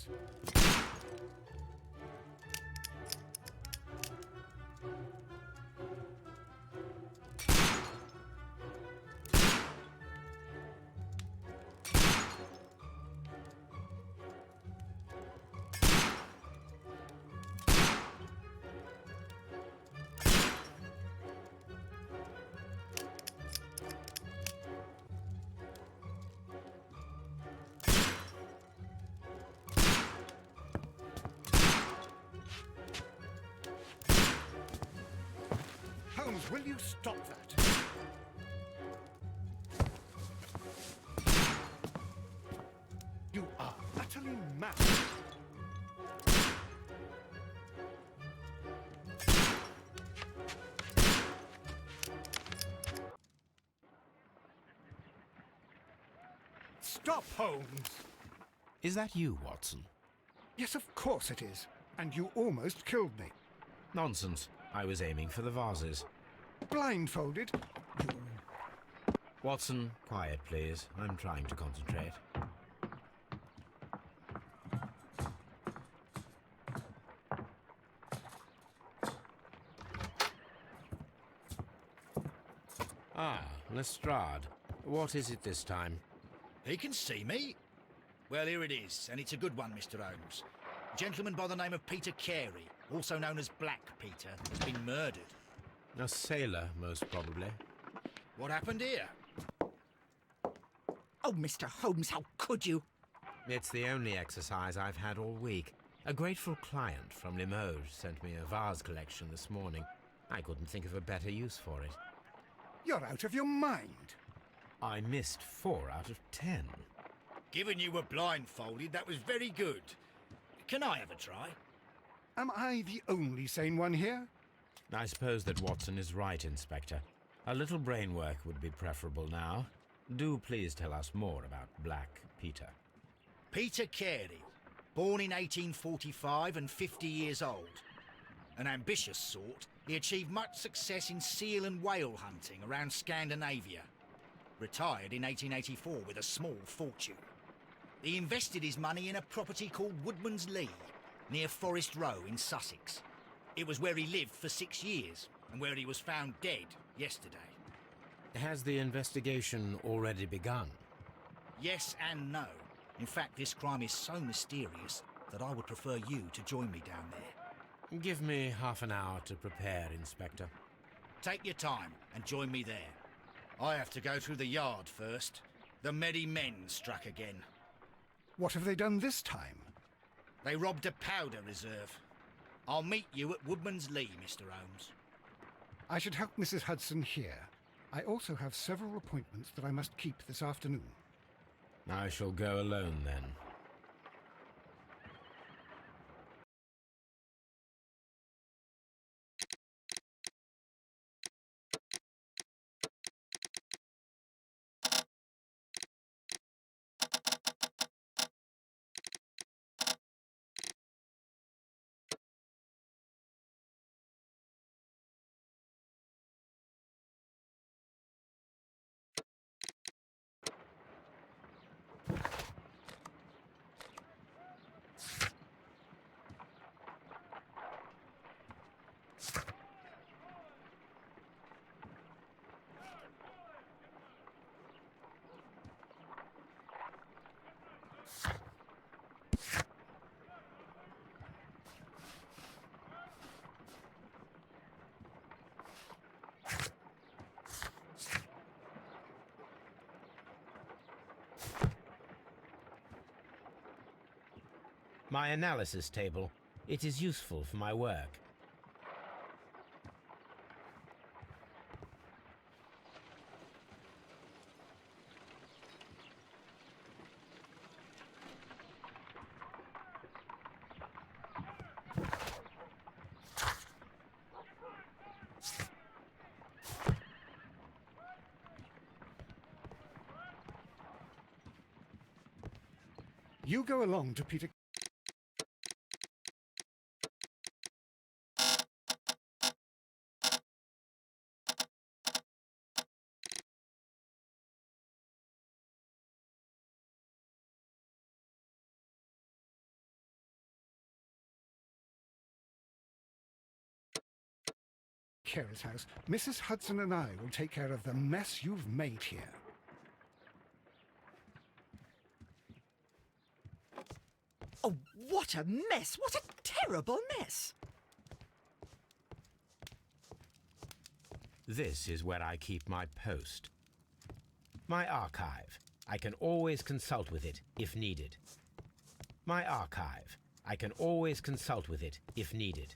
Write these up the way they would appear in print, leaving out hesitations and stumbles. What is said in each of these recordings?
vases. Holmes, will you stop that? You are utterly mad. Stop, Holmes! Is that you, Watson? Yes, of course it is. And you almost killed me. Nonsense. I was aiming for the vases. Blindfolded? Watson, quiet, please. I'm trying to concentrate. Ah, Lestrade. What is it this time? He can see me. Well, here it is, and it's a good one, Mr. Holmes. A gentleman by the name of Peter Carey, also known as Black Peter, has been murdered. A sailor, most probably. What happened here? Oh, Mr. Holmes, how could you? It's the only exercise I've had all week. A grateful client from Limoges sent me a vase collection this morning. I couldn't think of a better use for it. You're out of your mind. I missed 4 out of 10. Given you were blindfolded, that was very good. Can I have a try? Am I the only sane one here? I suppose that Watson is right, Inspector. A little brain work would be preferable now. Do please tell us more about Black Peter. Peter Carey, born in 1845 and 50 years old. An ambitious sort, he achieved much success in seal and whale hunting around Scandinavia. Retired in 1884 with a small fortune. He invested his money in a property called Woodman's Lee, near Forest Row in Sussex. It was where he lived for 6 years, and where he was found dead yesterday. Has the investigation already begun? Yes and no. In fact, this crime is so mysterious that I would prefer you to join me down there. Give me half an hour to prepare, Inspector. Take your time and join me there. I have to go through the yard first. The merry men struck again. What have they done this time? They robbed a powder reserve. I'll meet you at Woodman's Lee, Mr. Holmes. I should help Mrs. Hudson here. I also have several appointments that I must keep this afternoon. I shall go alone, then. My analysis table. It is useful for my work. You go along to Peter Carey's house, Mrs. Hudson and I will take care of the mess you've made here. Oh, what a mess! What a terrible mess! This is where I keep my post. My archive. I can always consult with it if needed. My archive. I can always consult with it if needed.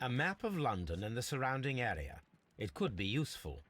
A map of London and the surrounding area. It could be useful.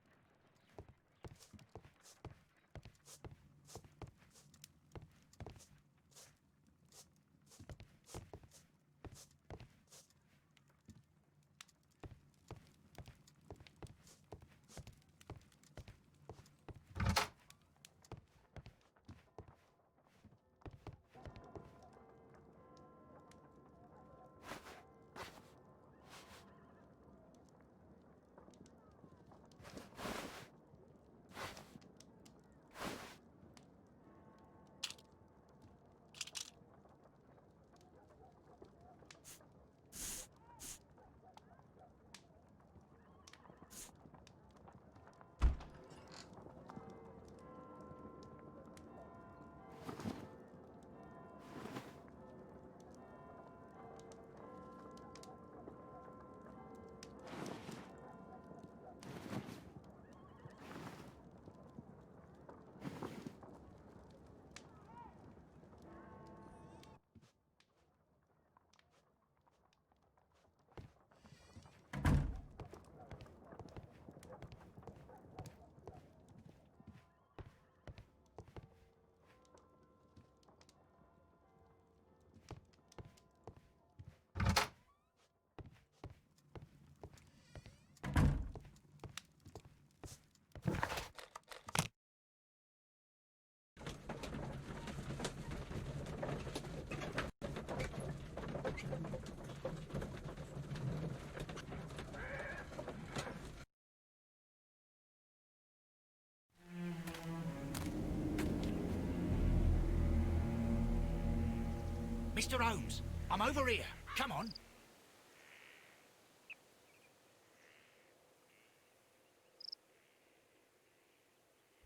Mr. Holmes, I'm over here. Come on.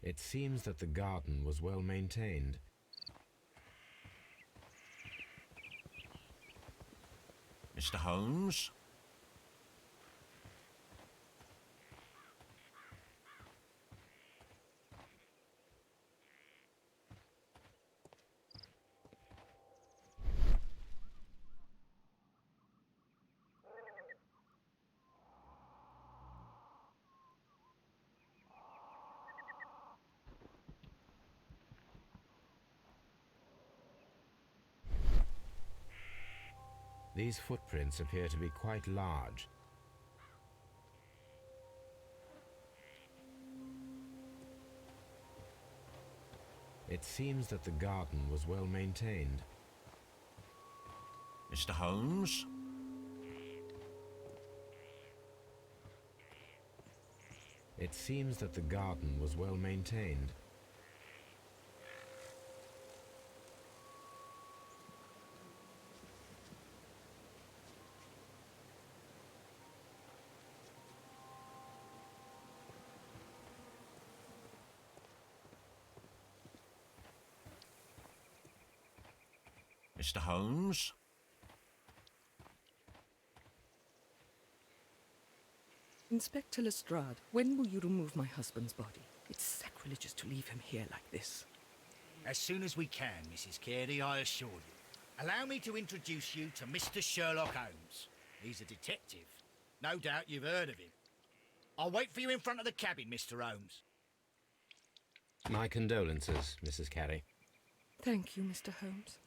It seems that the garden was well maintained. Mr. Holmes? These footprints appear to be quite large. It seems that the garden was well maintained. Mr. Holmes? It seems that the garden was well maintained. Mr. Holmes? Inspector Lestrade, when will you remove my husband's body? It's sacrilegious to leave him here like this. As soon as we can, Mrs. Carey, I assure you. Allow me to introduce you to Mr. Sherlock Holmes. He's a detective. No doubt you've heard of him. I'll wait for you in front of the cabin, Mr. Holmes. My condolences, Mrs. Carey. Thank you, Mr. Holmes.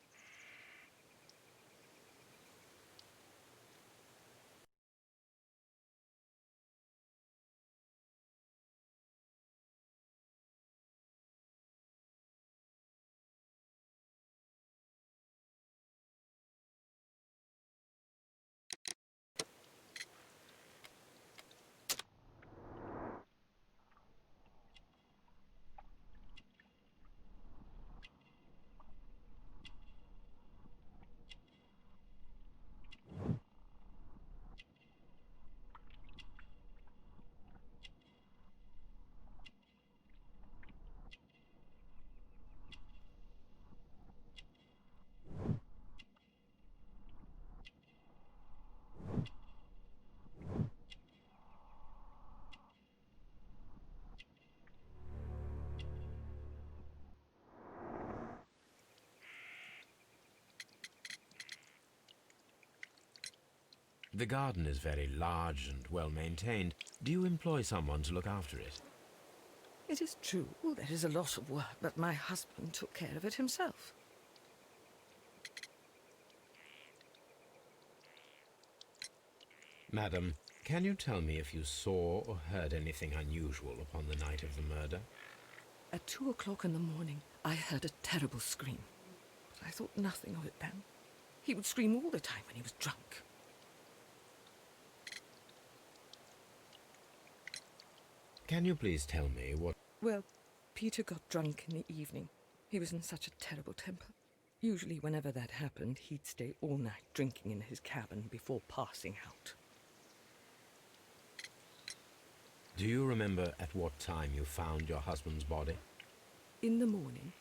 The garden is very large and well maintained. Do you employ someone to look after it? It is true, there is a lot of work, but my husband took care of it himself. Madam, can you tell me if you saw or heard anything unusual upon the night of the murder? At 2 o'clock in the morning, I heard a terrible scream. But I thought nothing of it then. He would scream all the time when he was drunk. Can you please tell me what... Well, Peter got drunk in the evening. He was in such a terrible temper. Usually, whenever that happened, he'd stay all night drinking in his cabin before passing out. Do you remember at what time you found your husband's body? In the morning,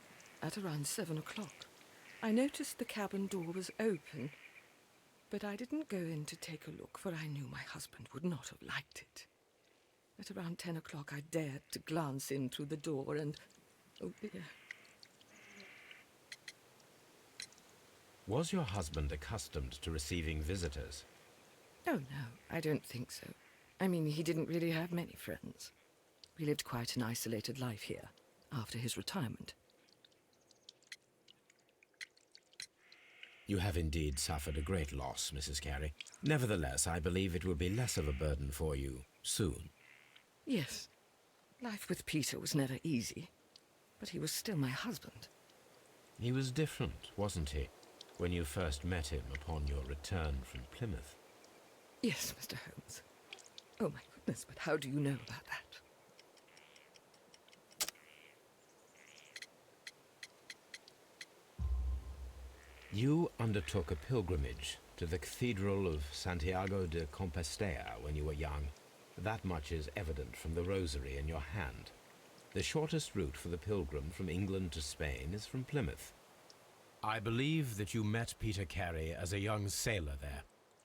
at around 7 o'clock, I noticed the cabin door was open, but I didn't go in to take a look, for I knew my husband would not have liked it. At around 10 o'clock, I dared to glance in through the door and... oh dear. Was your husband accustomed to receiving visitors? Oh, no, I don't think so. I mean, he didn't really have many friends. We lived quite an isolated life here, after his retirement. You have indeed suffered a great loss, Mrs. Carey. Nevertheless, I believe it will be less of a burden for you soon. Yes. Life with Peter was never easy, but he was still my husband. He was different, wasn't he, when you first met him upon your return from Plymouth? Yes, Mr. Holmes. Oh, my goodness, but how do you know about that? You undertook a pilgrimage to the Cathedral of Santiago de Compostela when you were young. That much is evident from the rosary in your hand. The shortest route for the pilgrim from England to Spain is from Plymouth. I believe that you met Peter Carey as a young sailor there,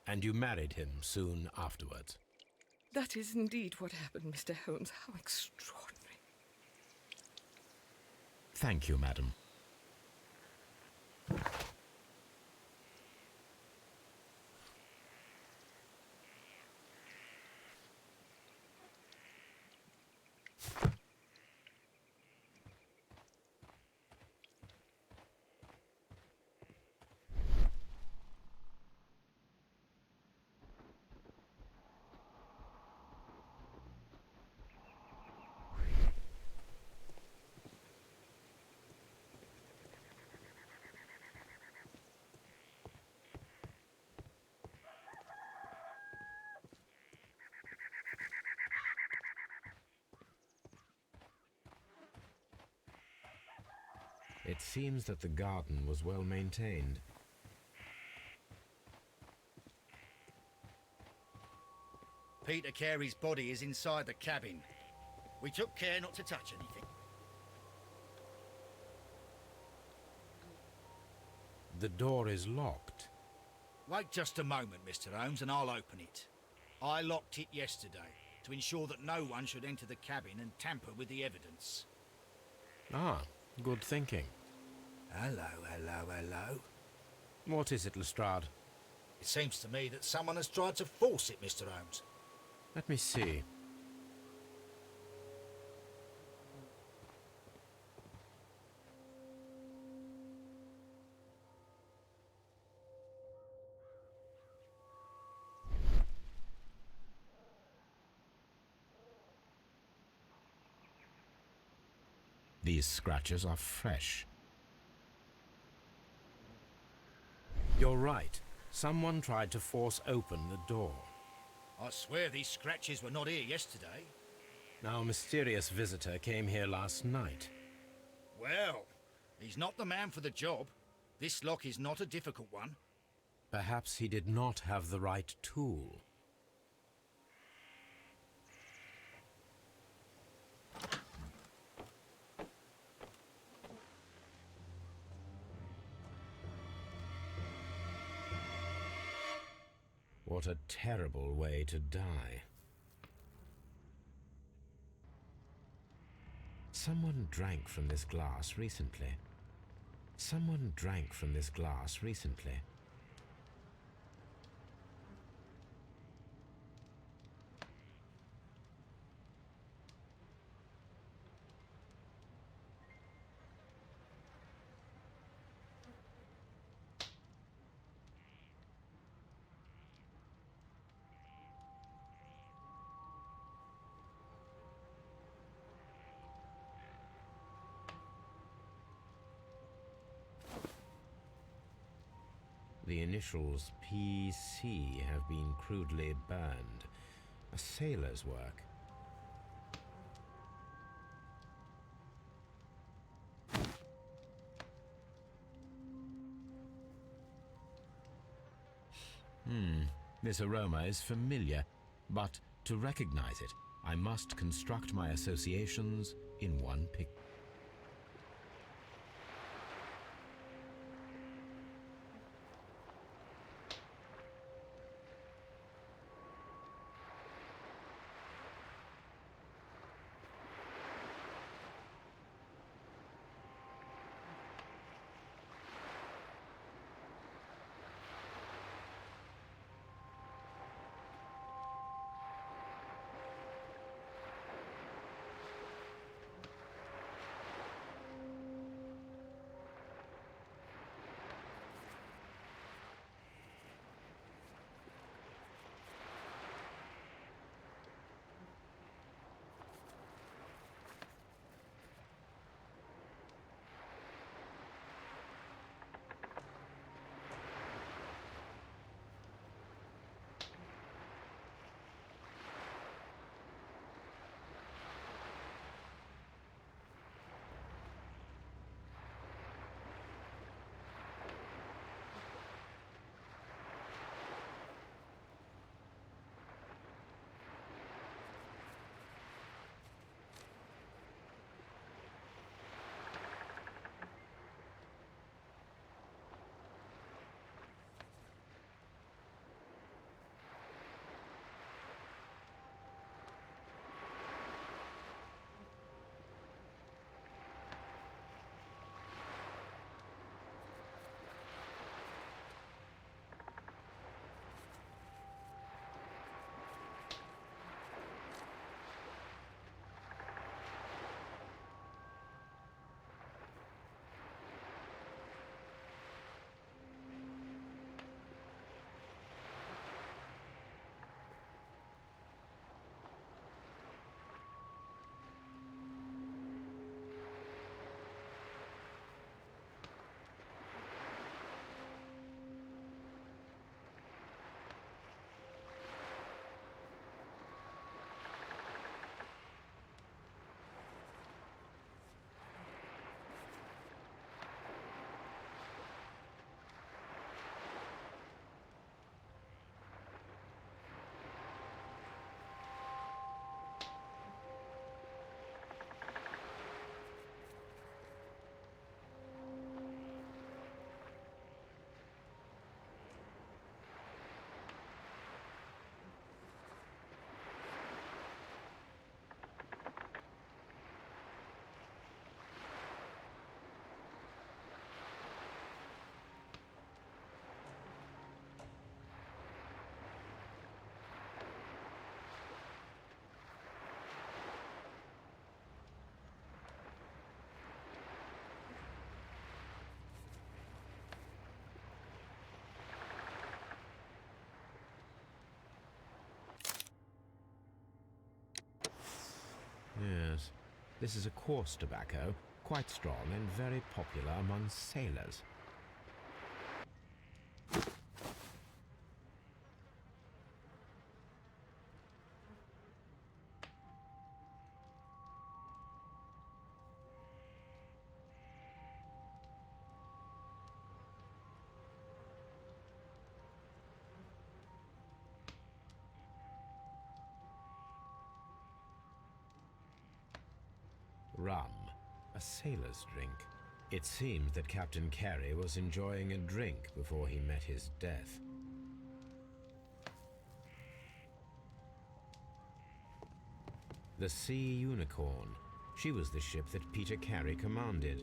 and you married him soon afterwards. That is indeed what happened, Mr. Holmes. How extraordinary. Thank you, madam. It seems that the garden was well maintained. Peter Carey's body is inside the cabin. We took care not to touch anything. The door is locked. Wait just a moment, Mr. Holmes, and I'll open it. I locked it yesterday to ensure that no one should enter the cabin and tamper with the evidence. Ah, good thinking. Hello, hello, hello. What is it, Lestrade? It seems to me that someone has tried to force it, Mr. Holmes. Let me see. These scratches are fresh. You're right. Someone tried to force open the door. I swear these scratches were not here yesterday. Our mysterious visitor came here last night. Well, he's not the man for the job. This lock is not a difficult one. Perhaps he did not have the right tool. What a terrible way to die. Someone drank from this glass recently. Someone drank from this glass recently. the initials PC have been crudely burned. A sailor's work. This aroma is familiar, but to recognize it, I must construct my associations in one picture. Yes, this is a coarse tobacco, quite strong and very popular among sailors. Rum, a sailor's drink. It seems that Captain Carey was enjoying a drink before he met his death. The Sea Unicorn. She was the ship that Peter Carey commanded.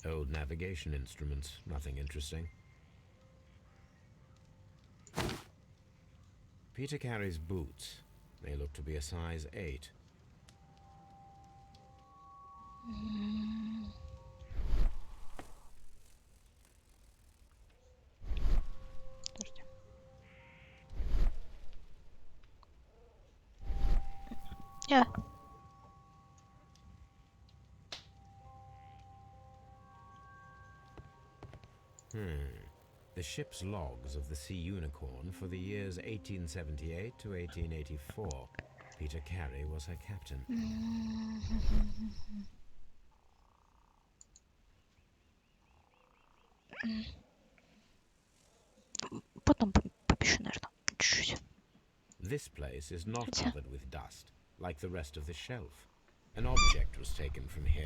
Old navigation instruments, nothing interesting. Peter Carey's boots. They look to be a size 8. Подожди. Я. The ship's logs of the Sea Unicorn for the years 1878 to 1884. Peter Carey was her captain. Потом попишу, наверное. Чуть-чуть. This place is not Хотя- covered with dust, like the rest of the shelf. An object was taken from here.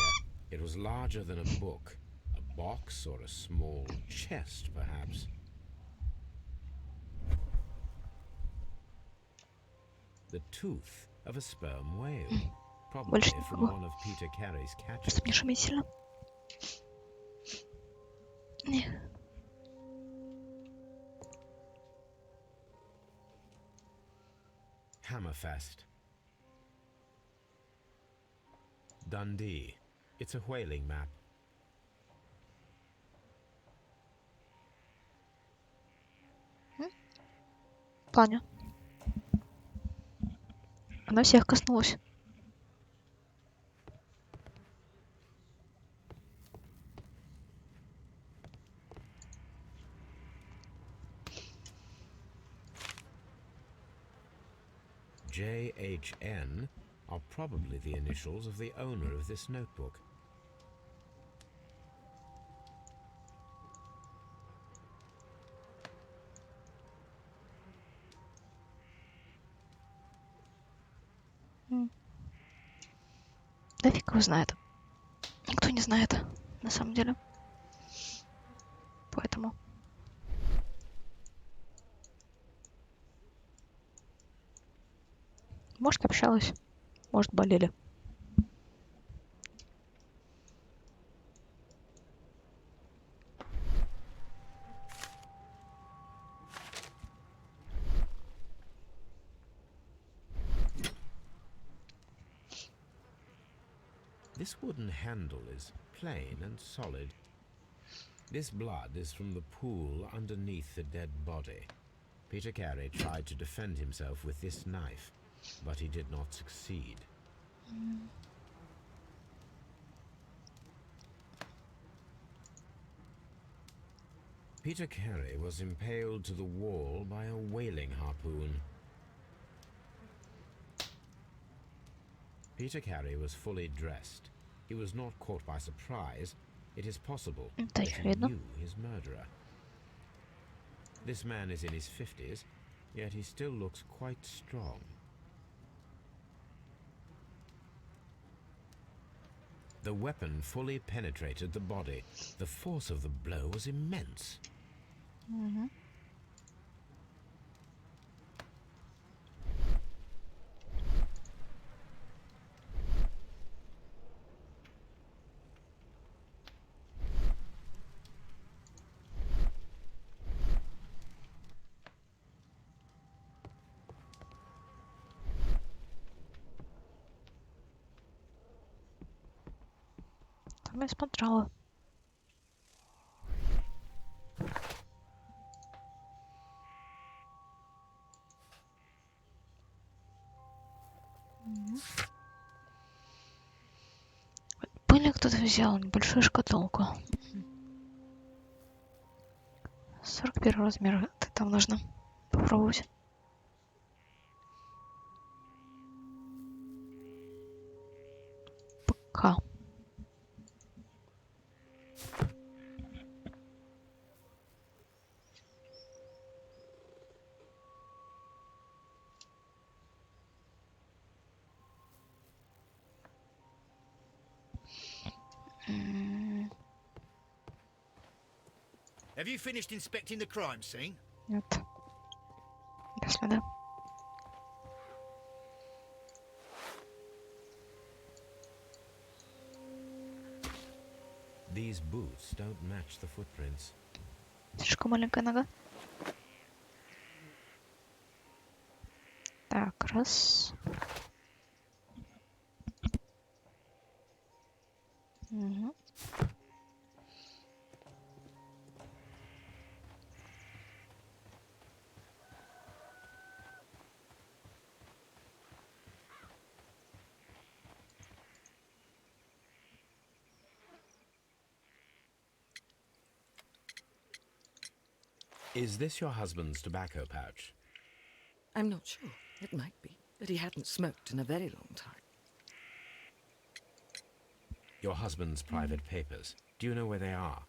It was larger than a book, a box or a small chest, perhaps. The tooth of a sperm whale, probably Больше не from могу. one of Peter Carey's catches. Просто мне шуметь сильно. Не. Hammerfest. Dundee. It's a whaling map. В плане. Она всех коснулась. JHN are probably the initials of the owner of this notebook. Да фиг его знает. Никто не знает, на самом деле. Поэтому. Может, общалась. Может, болели. This wooden handle is plain and solid. This blood is from the pool underneath the dead body. Peter Carey tried to defend himself with this knife, but he did not succeed. Peter Carey was impaled to the wall by a whaling harpoon. Peter Carey was fully dressed. He was not caught by surprise. It is possible Это that еще he видно. knew his murderer. This man is in his 50s, yet he still looks quite strong. The weapon fully penetrated the body. The force of the blow was immense. Там я смотрела. Были кто-то взял небольшую шкатулку. 41 размер. Это там нужно попробовать. Пока. Have you finished inspecting the crime scene? Нет. Если да. The These boots don't match the footprints. Слишком маленькая нога. Так, раз. Угу. Is this your husband's tobacco pouch? I'm not sure. It might be, but he hadn't smoked in a very long time. Your husband's private papers. Do you know where they are?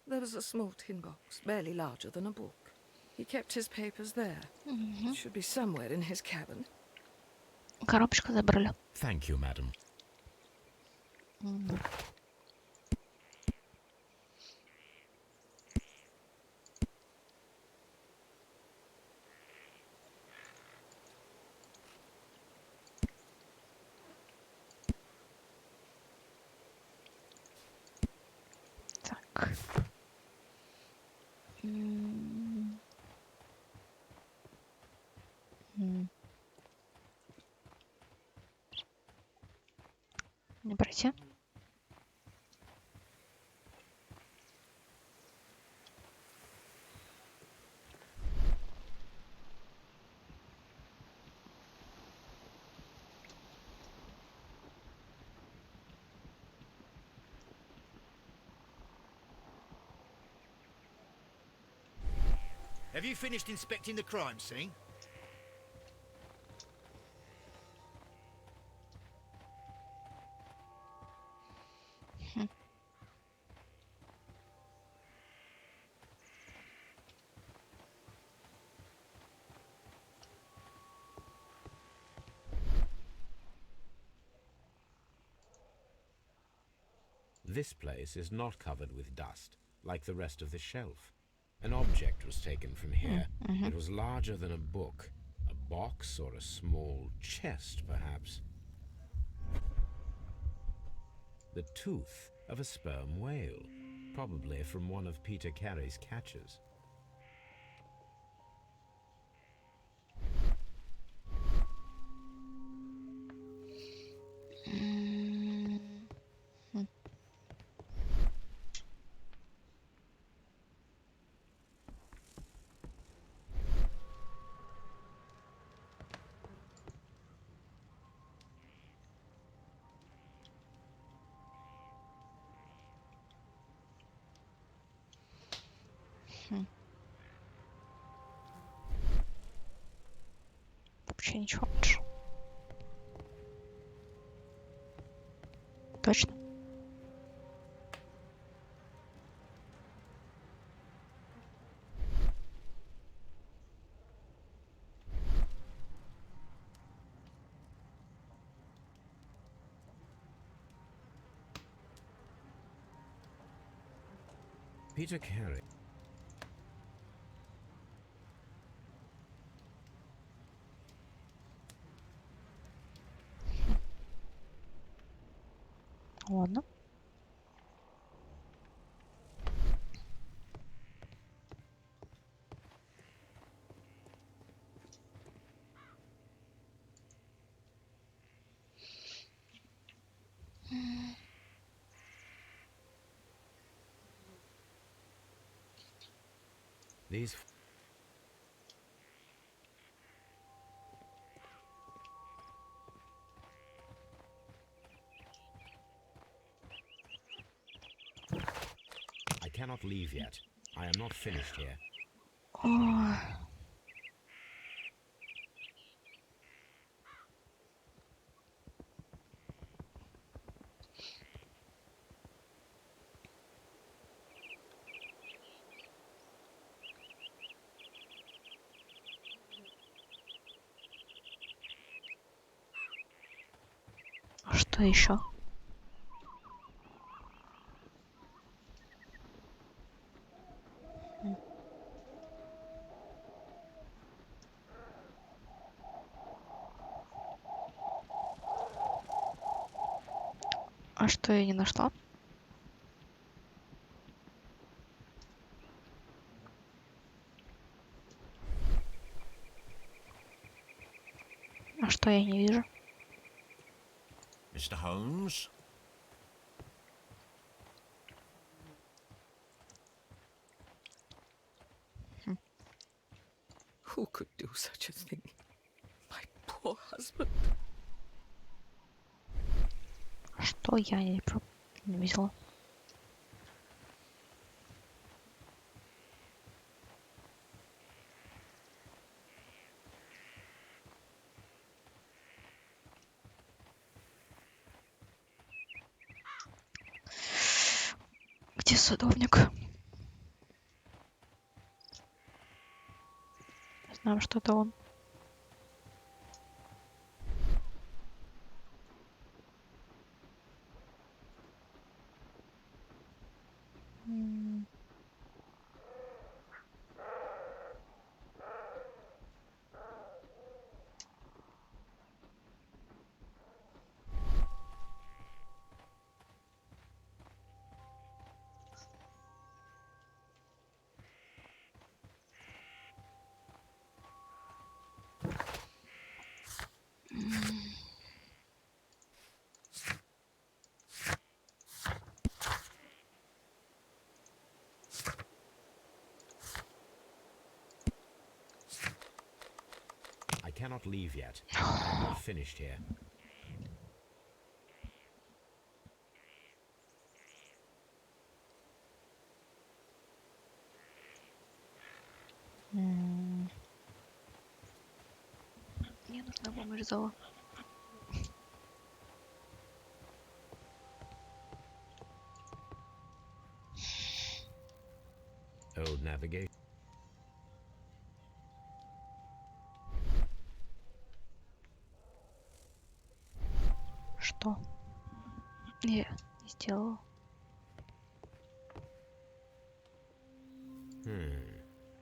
There was a small tin box, barely larger than a book. He kept his papers there. It should be somewhere in his cabin. Коробочку забрали. Thank you, madam. Так. Не пройти. Have you finished inspecting the crime scene? This place is not covered with dust, like the rest of the shelf. An object was taken from here. It was larger than a book. A box or a small chest, perhaps. The tooth of a sperm whale, probably from one of Peter Carey's catches. Вообще ничего больше. Точно? Peter Carey. Ладно. These... I cannot leave yet. I am not finished here. Ой. А что еще? А что я не нашла? А что я не вижу? Mr. Holmes? Who could do such a thing? My poor husband. Что я не видела? Где садовник? Знаем, что это он. I cannot leave yet. I'm not finished here. Мне нужна помощь зала. Old navigation. Что? Я не сделала.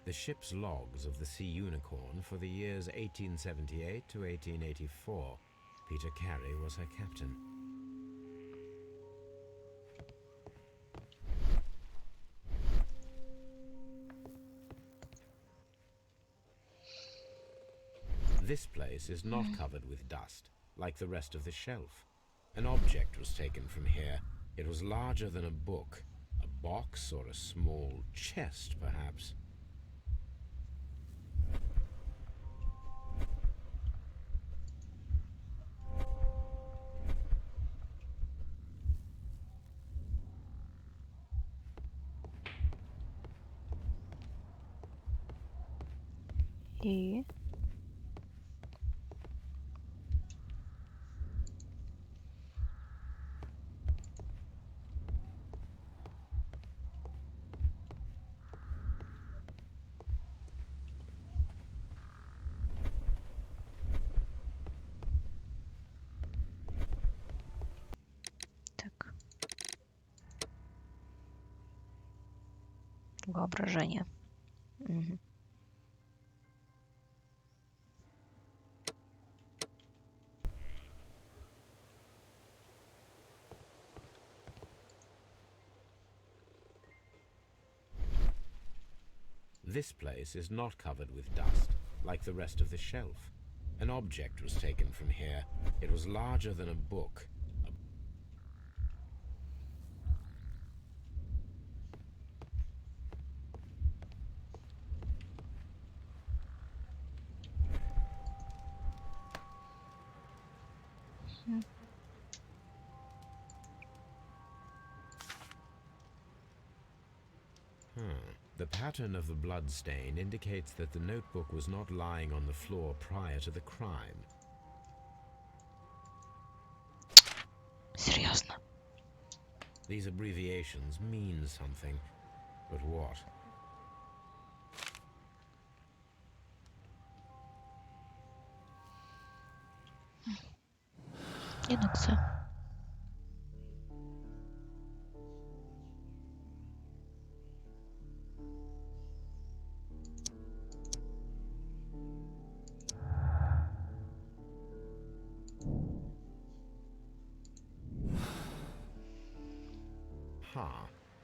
The ship's logs of the Sea Unicorn for the years 1878 to 1884. Peter Carey was her captain. This place is not covered with dust, like the rest of the shelf. An object was taken from here. It was larger than a book. A box or a small chest, perhaps. И... Так. Воображение. Мгм. This place is not covered with dust, like the rest of the shelf. An object was taken from here. It was larger than a book. The pattern of the blood stain indicates that the notebook was not lying on the floor prior to the crime. Серьезно. These abbreviations mean something, but what? Инокция.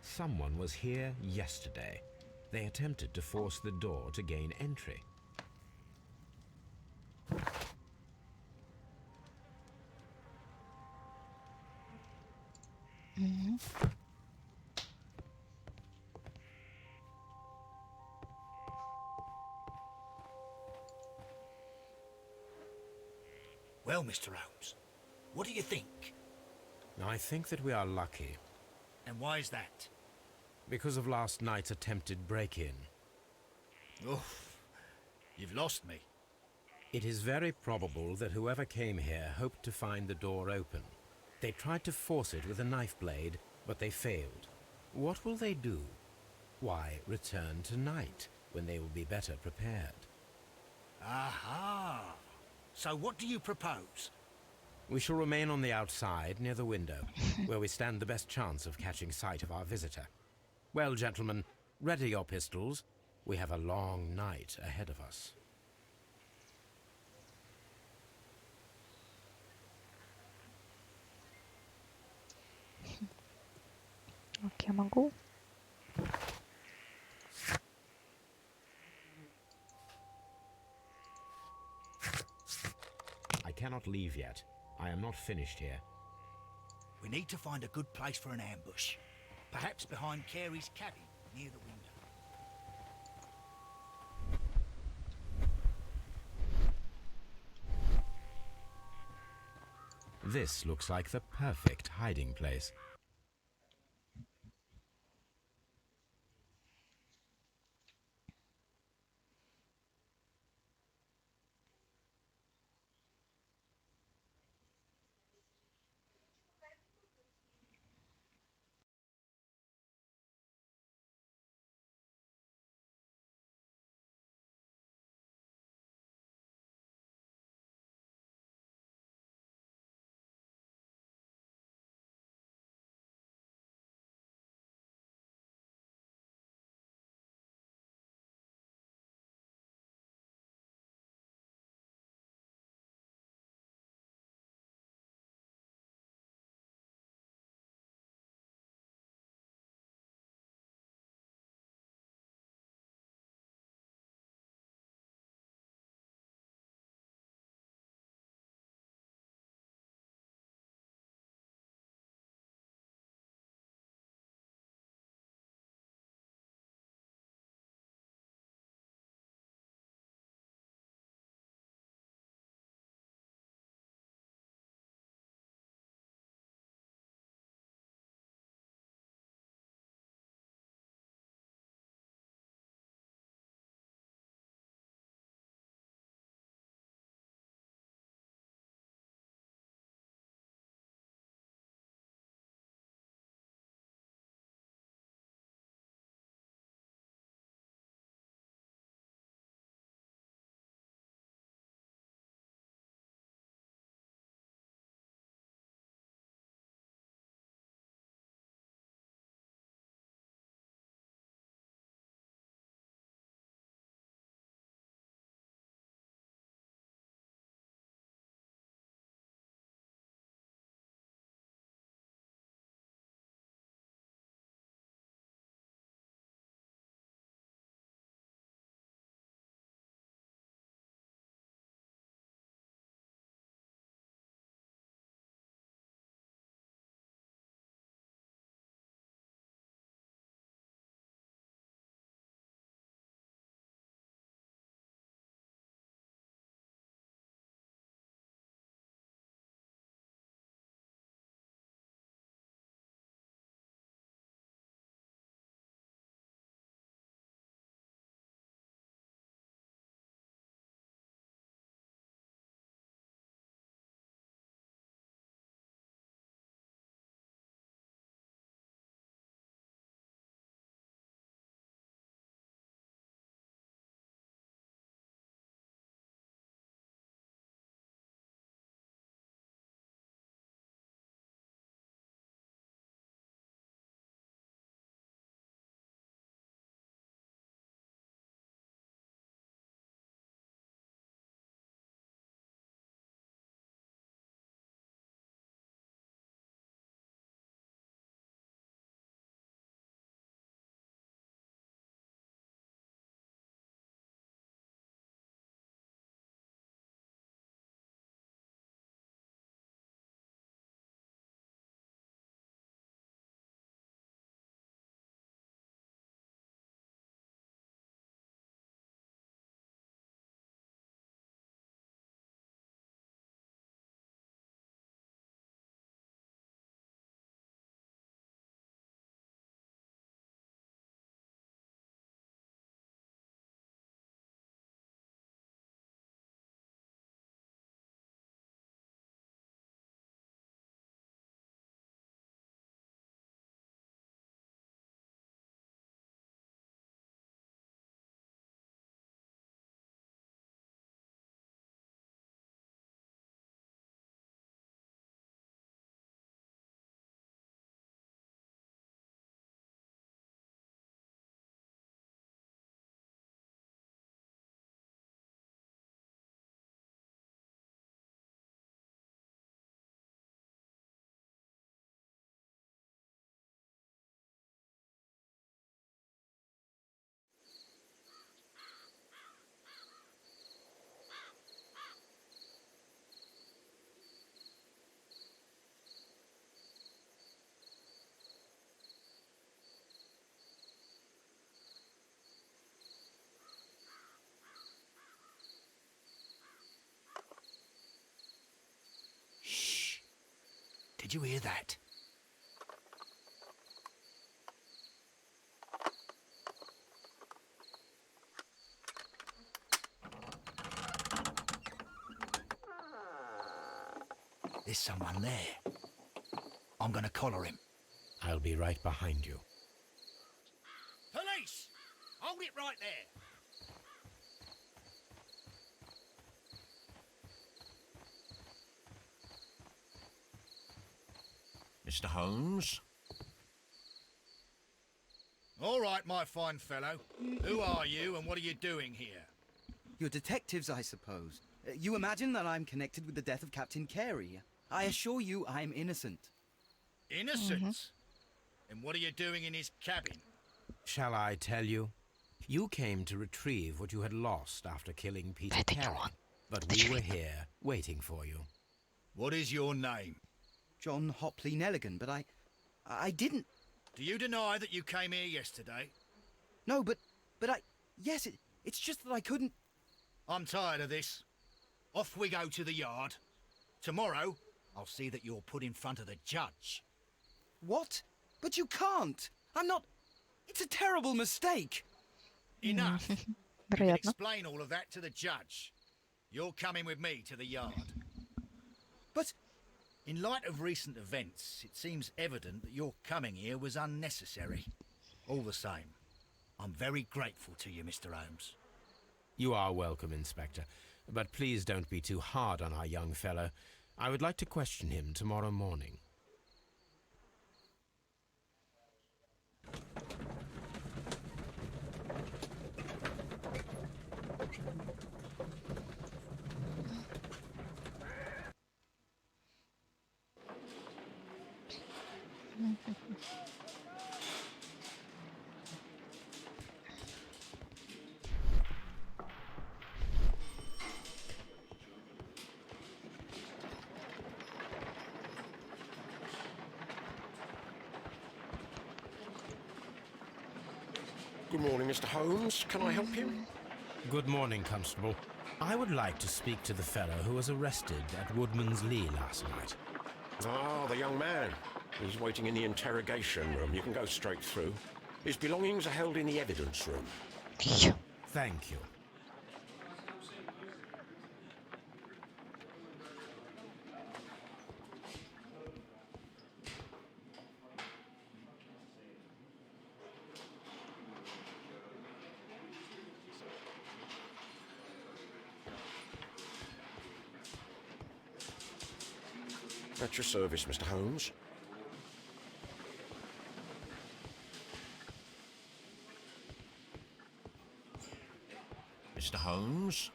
Someone was here yesterday. They attempted to force the door to gain entry. Мгм. Well, Mr. Holmes, what do you think? I think that we are lucky And why is that? because of last night's attempted break-in. Oof, you've lost me. It is very probable that whoever came here hoped to find the door open. They tried to force it with a knife blade, but they failed. What will they do? Why, return tonight, when they will be better prepared. Aha! So what do you propose? We shall remain on the outside, near the window, where we stand the best chance of catching sight of our visitor. Well, gentlemen, ready your pistols. We have a long night ahead of us. Ок, я могу. I cannot leave yet. I am not finished here. We need to find a good place for an ambush. Perhaps behind Carey's cabin, near the window. This looks like the perfect hiding place. Did you hear that? There's someone there. I'm gonna collar him. I'll be right behind you. Police! Hold it right there! Mr. Holmes? All right, my fine fellow. Who are you and what are you doing here? You're detectives, I suppose. You imagine that I'm connected with the death of Captain Carey. I assure you I'm innocent. Innocent? And what are you doing in his cabin? Shall I tell you? You came to retrieve what you had lost after killing Peter I think you Carey. want But the we were treatment. here, waiting for you. What is your name? John Hopley Nelligan, but I didn't... Do you deny that you came here yesterday? No, but yes, it's just that I couldn't... I'm tired of this. Off we go to the yard. Tomorrow, I'll see that you're put in front of the judge. What? But you can't! I'm not... It's a terrible mistake! Enough. You can Вероятно. explain all of that to the judge. You're coming with me to the yard. But... In light of recent events, it seems evident that your coming here was unnecessary. All the same, I'm very grateful to you, Mr. Holmes. You are welcome, Inspector. But please don't be too hard on our young fellow. I would like to question him tomorrow morning. Good morning, Mr. Holmes. Can I help you? Good morning, Constable. I would like to speak to the fellow who was arrested at Woodman's Lee last night. Ah, the young man. He's waiting in the interrogation room. You can go straight through. His belongings are held in the evidence room. Yeah. Thank you. At your service, Mr. Holmes. Mr. Holmes?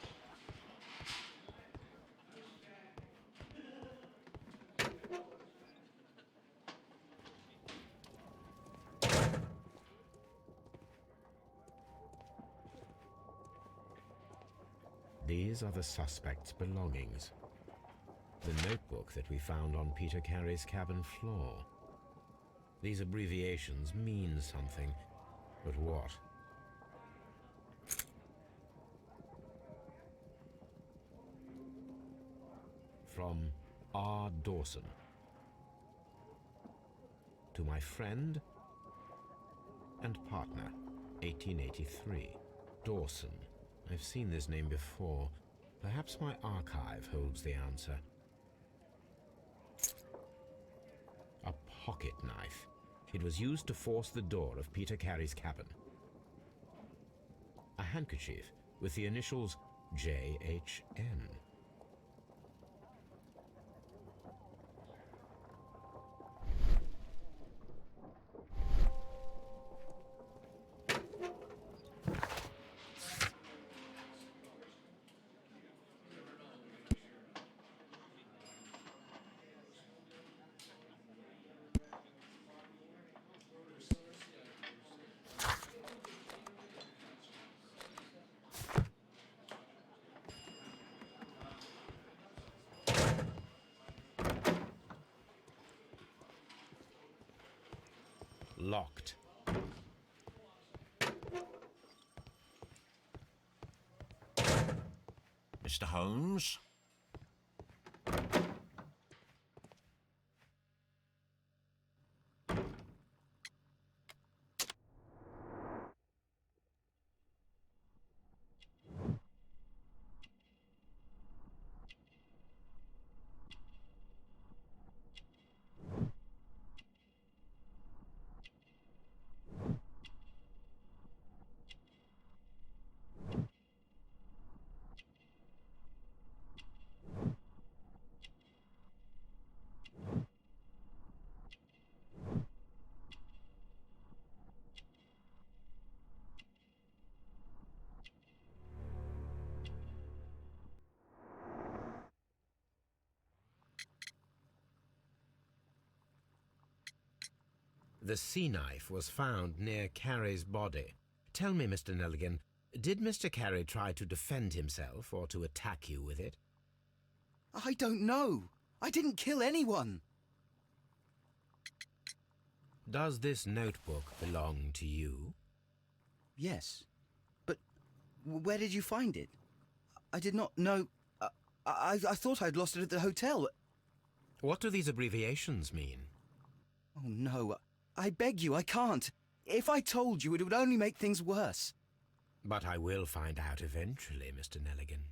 These are the suspect's belongings. The notebook that we found on Peter Carey's cabin floor. These abbreviations mean something, but what? From R. Dawson. To my friend and partner, 1883. Dawson. I've seen this name before. Perhaps my archive holds the answer. A pocket knife. It was used to force the door of Peter Carey's cabin. A handkerchief with the initials J.H.N. Locked. Mr. Holmes? The sea knife was found near Carey's body. Tell me, Mr. Nelligan, did Mr. Carey try to defend himself or to attack you with it? I don't know. I didn't kill anyone. Does this notebook belong to you? Yes. But where did you find it? I did not know. I thought I'd lost it at the hotel. What do these abbreviations mean? Oh, no. I beg you, I can't. If I told you, it would only make things worse. But I will find out eventually, Mr. Nelligan.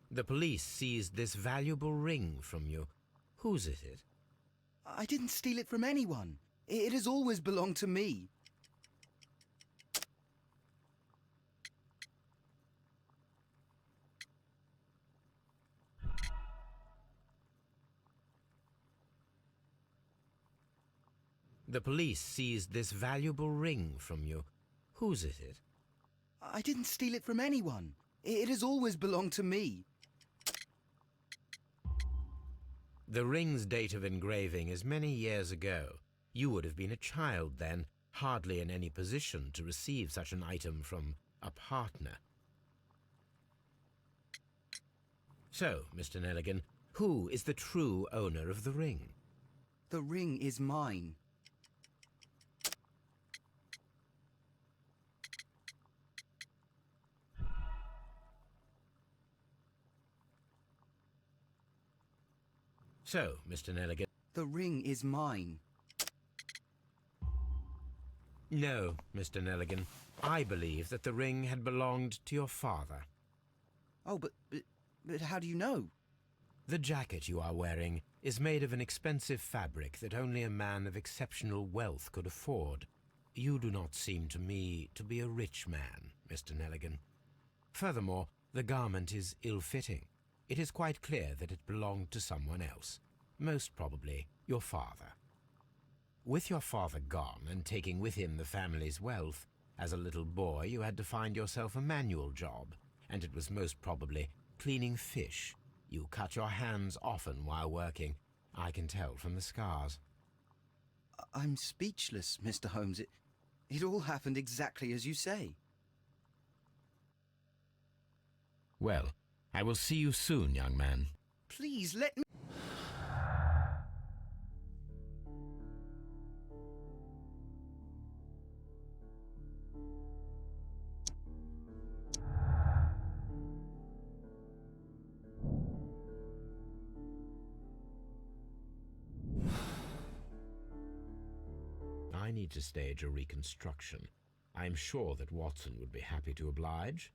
The police seized this valuable ring from you. Whose is it? I didn't steal it from anyone. It has always belonged to me. The police seized this valuable ring from you. Whose is it? I didn't steal it from anyone. It has always belonged to me. The ring's date of engraving is many years ago. You would have been a child then, hardly in any position to receive such an item from a partner. So, Mr. Nelligan, who is the true owner of the ring? The ring is mine. So, Mr. Nelligan... The ring is mine. No, Mr. Nelligan. I believe that the ring had belonged to your father. Oh, but how do you know? The jacket you are wearing is made of an expensive fabric that only a man of exceptional wealth could afford. You do not seem to me to be a rich man, Mr. Nelligan. Furthermore, the garment is ill-fitting. It is quite clear that it belonged to someone else, most probably your father. With your father gone and taking with him the family's wealth, as a little boy you had to find yourself a manual job, and it was most probably cleaning fish. You cut your hands often while working. I can tell from the scars. I'm speechless, Mr. Holmes. It all happened exactly as you say. Well, I will see you soon, young man. Please let me... I need to stage a reconstruction. I am sure that Watson would be happy to oblige.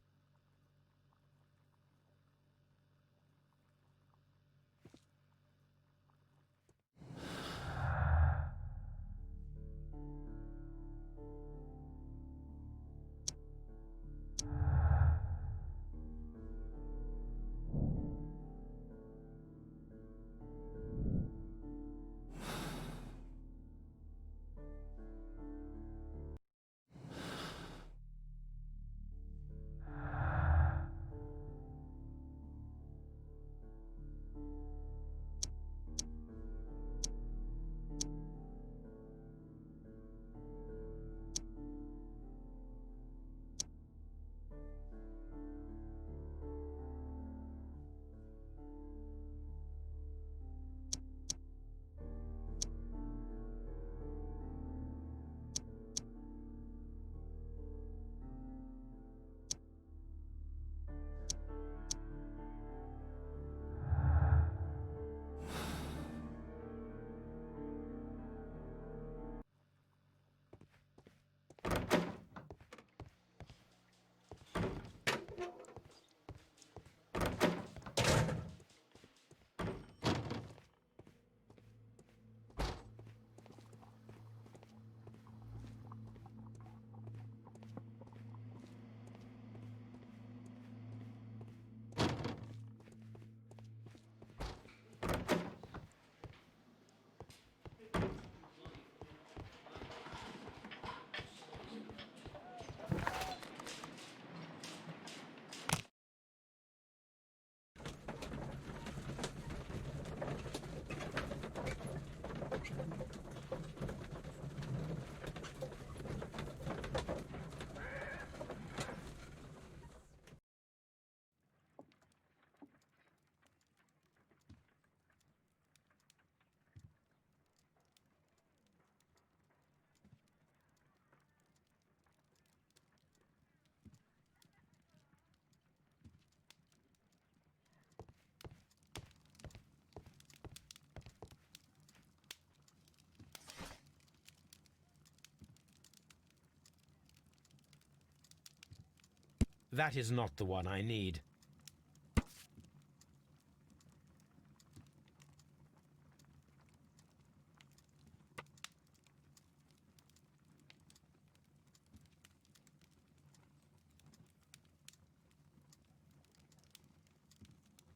That is not the one I need.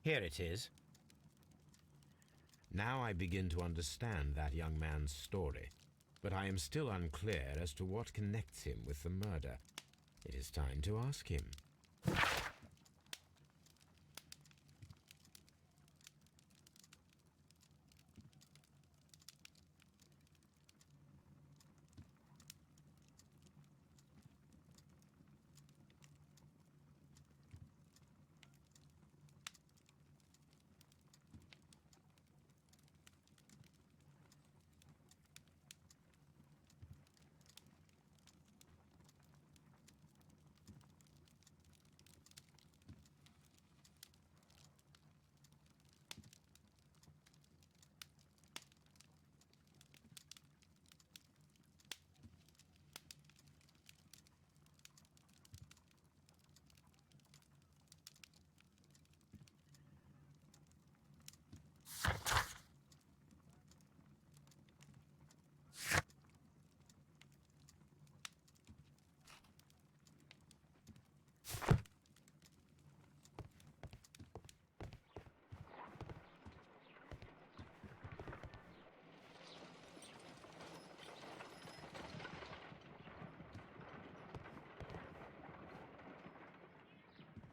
Here it is. Now I begin to understand that young man's story, but I am still unclear as to what connects him with the murder. It is time to ask him.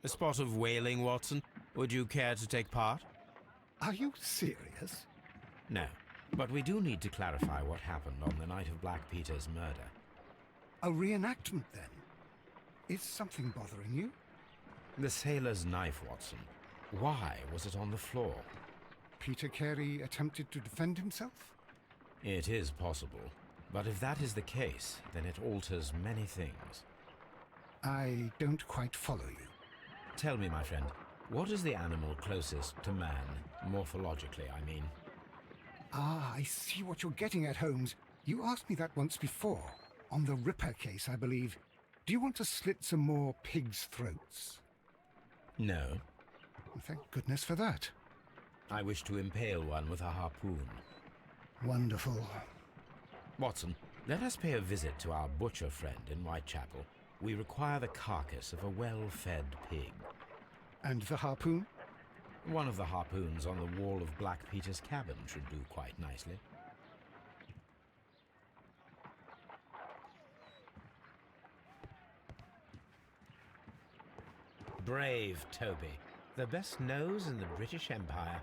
A spot of whaling, Watson. Would you care to take part? Are you serious? No, but we do need to clarify what happened on the night of Black Peter's murder. A reenactment, then? Is something bothering you? The sailor's knife, Watson. Why was it on the floor? Peter Carey attempted to defend himself? It is possible, but if that is the case, then it alters many things. I don't quite follow you. Tell me, my friend, what is the animal closest to man, morphologically, I mean? Ah, I see what you're getting at, Holmes. You asked me that once before. On the Ripper case, I believe. Do you want to slit some more pigs' throats? No. Thank goodness for that. I wish to impale one with a harpoon. Wonderful. Watson, let us pay a visit to our butcher friend in Whitechapel. We require the carcass of a well-fed pig. And the harpoon? One of the harpoons on the wall of Black Peter's cabin should do quite nicely. Brave Toby, the best nose in the British Empire.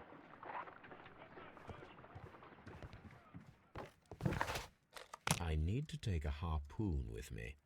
I need to take a harpoon with me.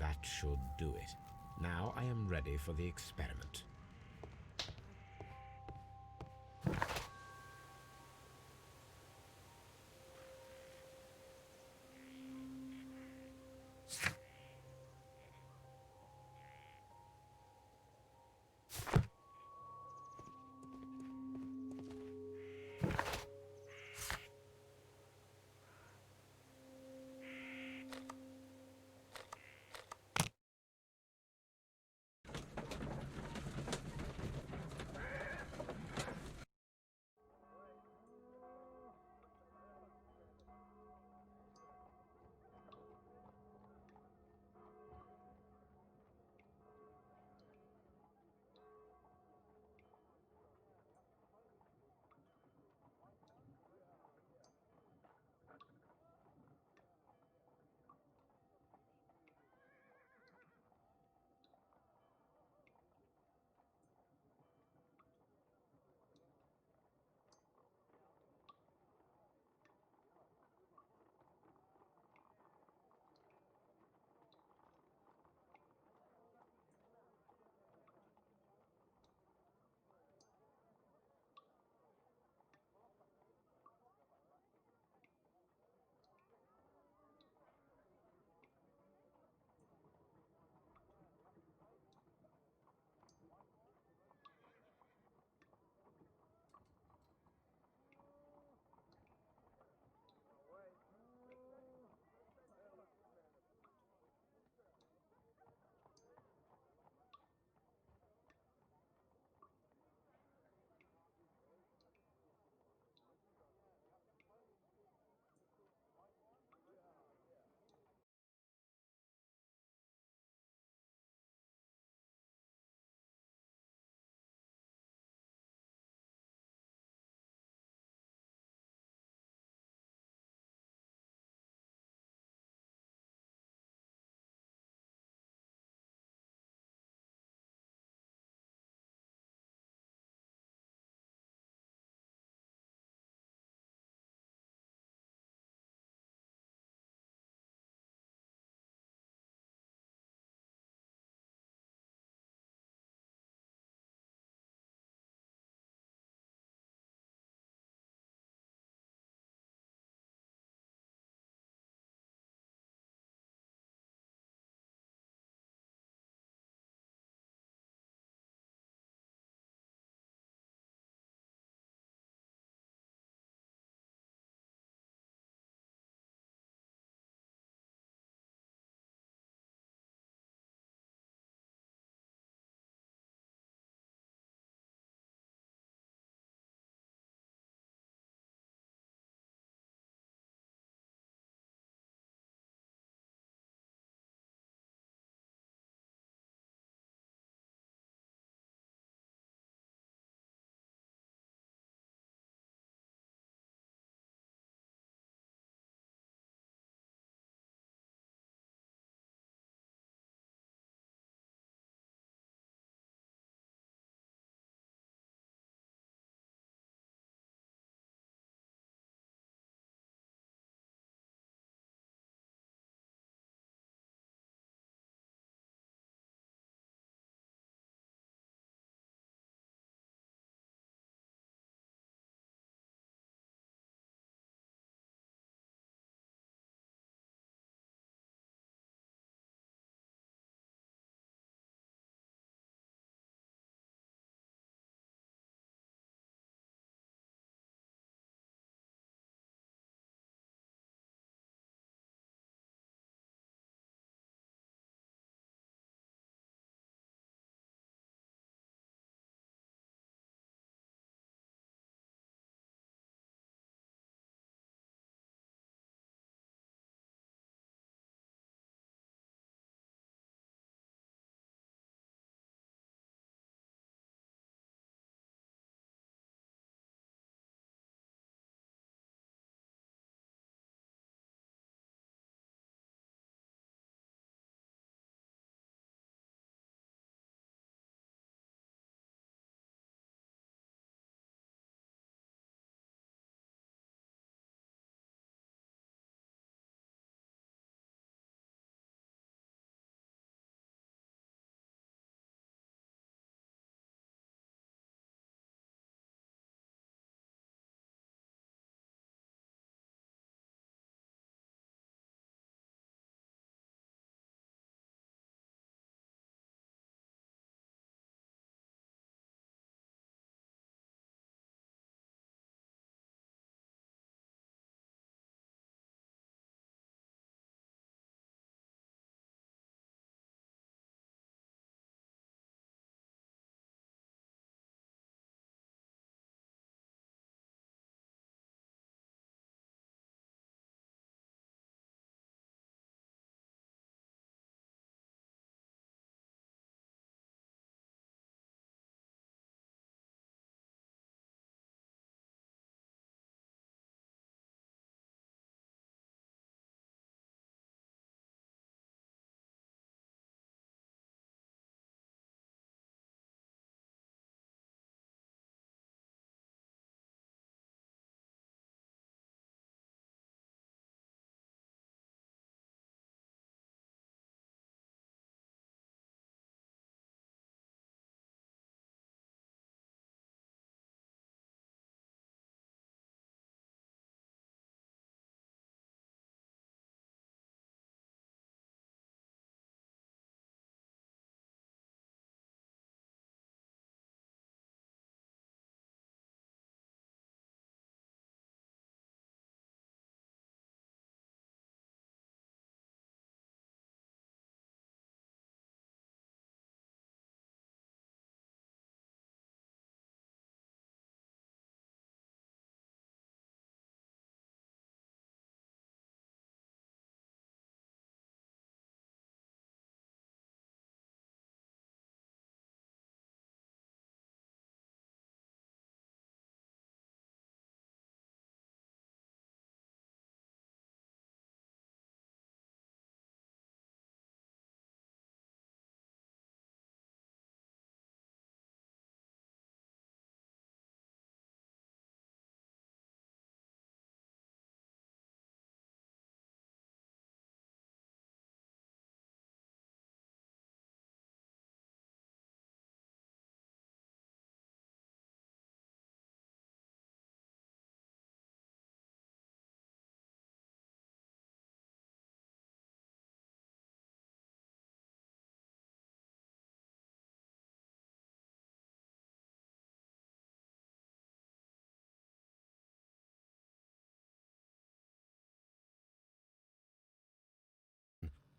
That should do it. Now I am ready for the experiment.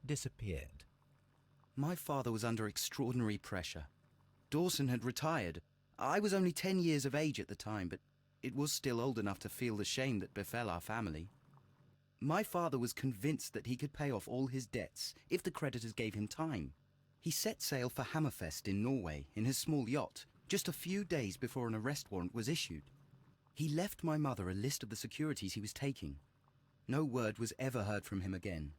disappeared. My father was under extraordinary pressure. Dawson had retired. I was only 10 years of age at the time, but it was still old enough to feel the shame that befell our family. My father was convinced that he could pay off all his debts if the creditors gave him time. He set sail for Hammerfest in Norway in his small yacht, just a few days before an arrest warrant was issued. He left my mother a list of the securities he was taking. No word was ever heard from him again.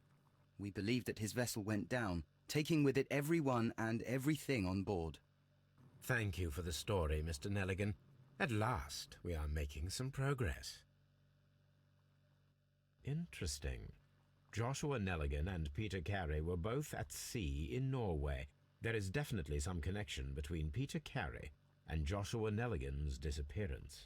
We believe that his vessel went down, taking with it everyone and everything on board. Thank you for the story, Mr. Nelligan. At last, we are making some progress. Interesting. Joshua Nelligan and Peter Carey were both at sea in Norway. There is definitely some connection between Peter Carey and Joshua Nelligan's disappearance.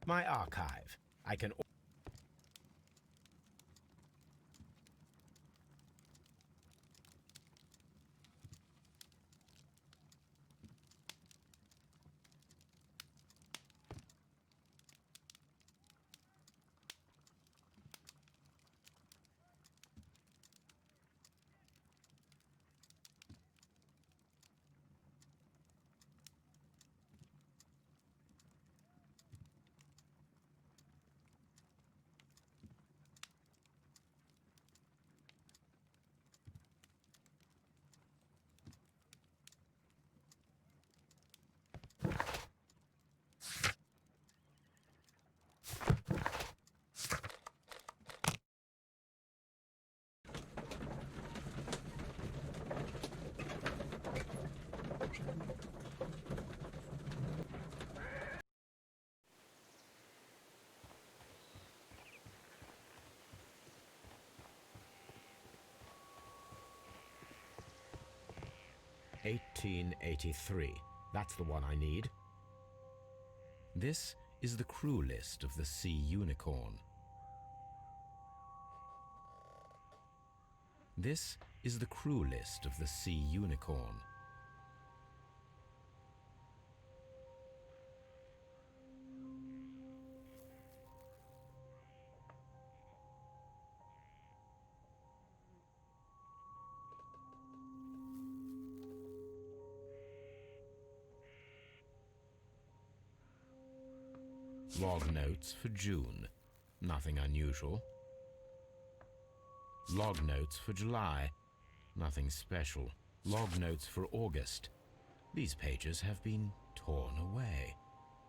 My archive. I can... "1883. That's the one I need. This is the crew list of the Sea Unicorn. This is the crew list of the Sea Unicorn. Log notes for June. Nothing unusual. Log notes for July. Nothing special. Log notes for August. These pages have been torn away.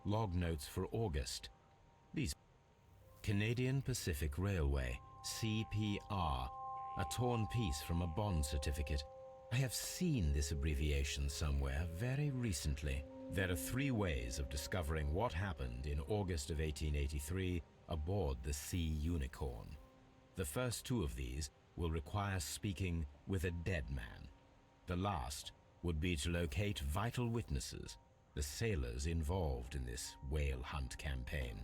Log notes for August. These... Canadian Pacific Railway, CPR. A torn piece from a bond certificate. I have seen this abbreviation somewhere very recently. There are 3 ways of discovering what happened in August of 1883 aboard the Sea Unicorn. The first 2 of these will require speaking with a dead man. The last would be to locate vital witnesses, the sailors involved in this whale hunt campaign.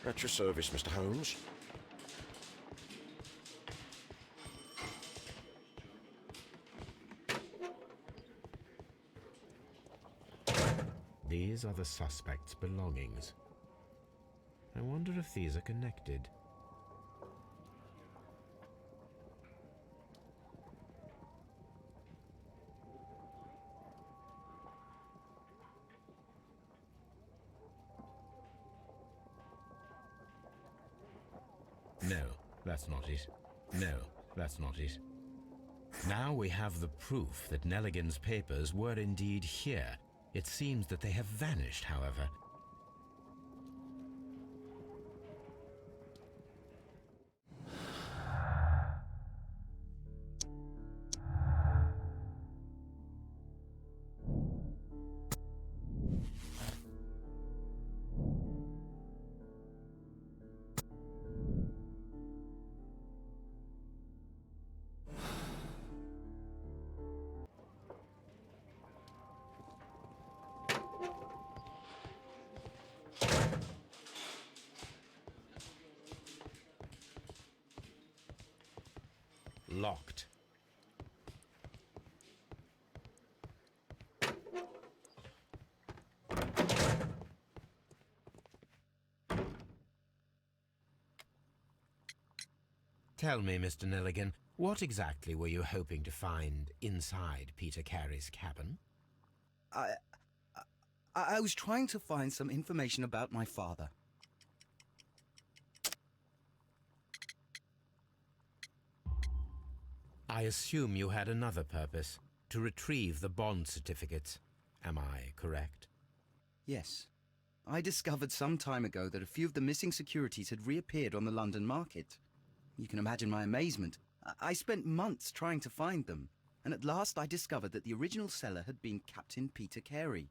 At your service, Mr. Holmes. These are the suspect's belongings. I wonder if these are connected. No, that's not it. No, that's not it. Now we have the proof that Nelligan's papers were indeed here. It seems that they have vanished, however. Locked. Tell me, Mr. Nelligan, what exactly were you hoping to find inside Peter Carey's cabin? I was trying to find some information about my father. I assume you had another purpose, to retrieve the bond certificates. Am I correct? Yes. I discovered some time ago that a few of the missing securities had reappeared on the London market. You can imagine my amazement. I spent months trying to find them, and at last I discovered that the original seller had been Captain Peter Carey.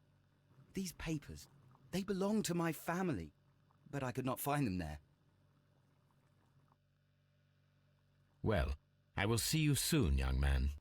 These papers, they belong to my family, but I could not find them there. Well, I will see you soon, young man.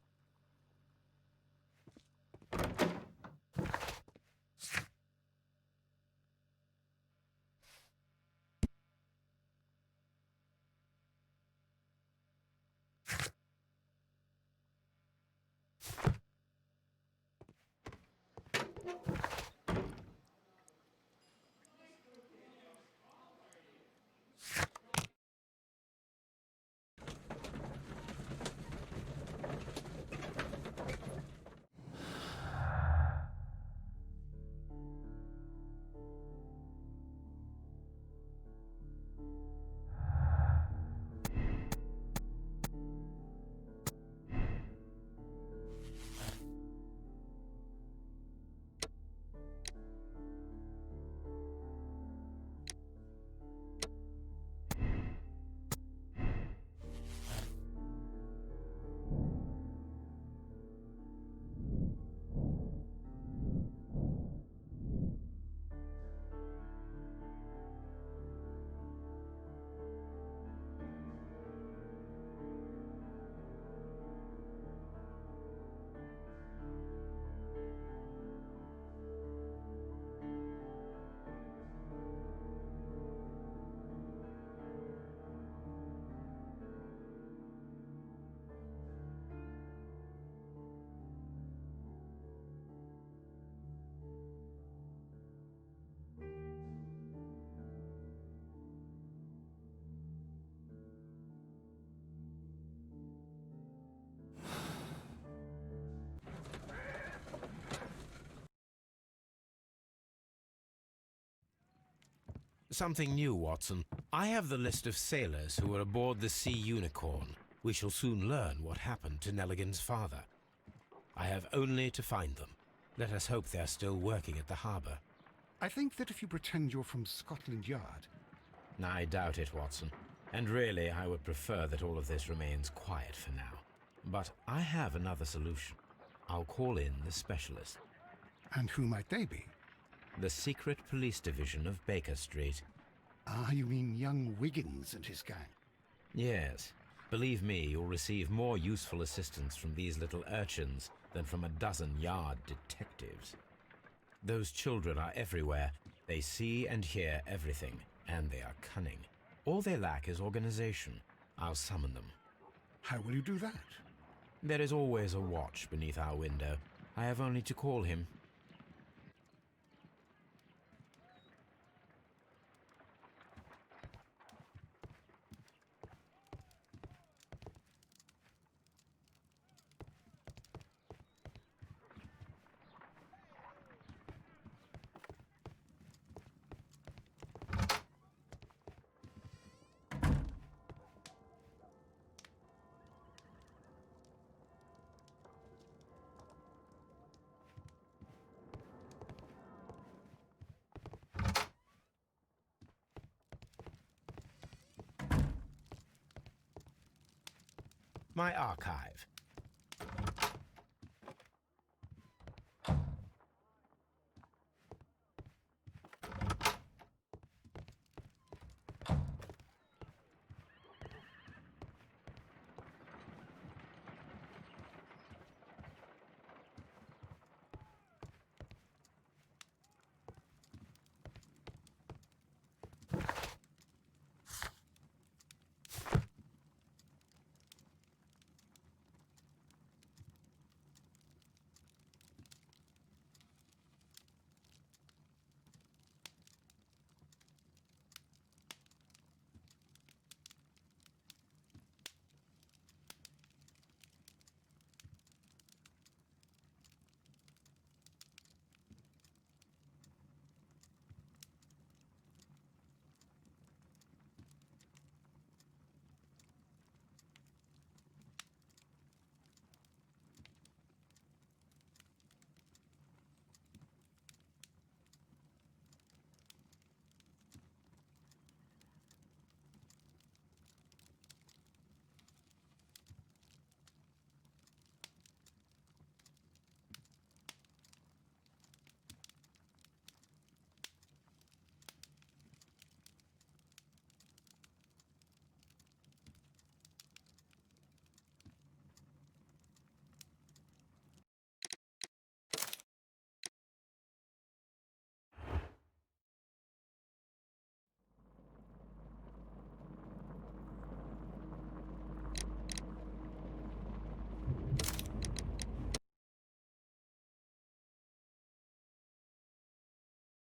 Something new, Watson. I have the list of sailors who were aboard the Sea Unicorn. We shall soon learn what happened to Nelligan's father. I have only to find them. Let us hope they're still working at the harbour. I think that if you pretend you're from Scotland Yard... I doubt it, Watson. And really, I would prefer that all of this remains quiet for now. But I have another solution. I'll call in the specialist. And who might they be? The secret police division of Baker Street. Ah, you mean young Wiggins and his gang? Yes. Believe me, you'll receive more useful assistance from these little urchins than from a dozen yard detectives. Those children are everywhere. They see and hear everything, And they are cunning. All they lack is organization. I'll summon them. How will you do that? There is always a watch beneath our window. I have only to call him. My archive.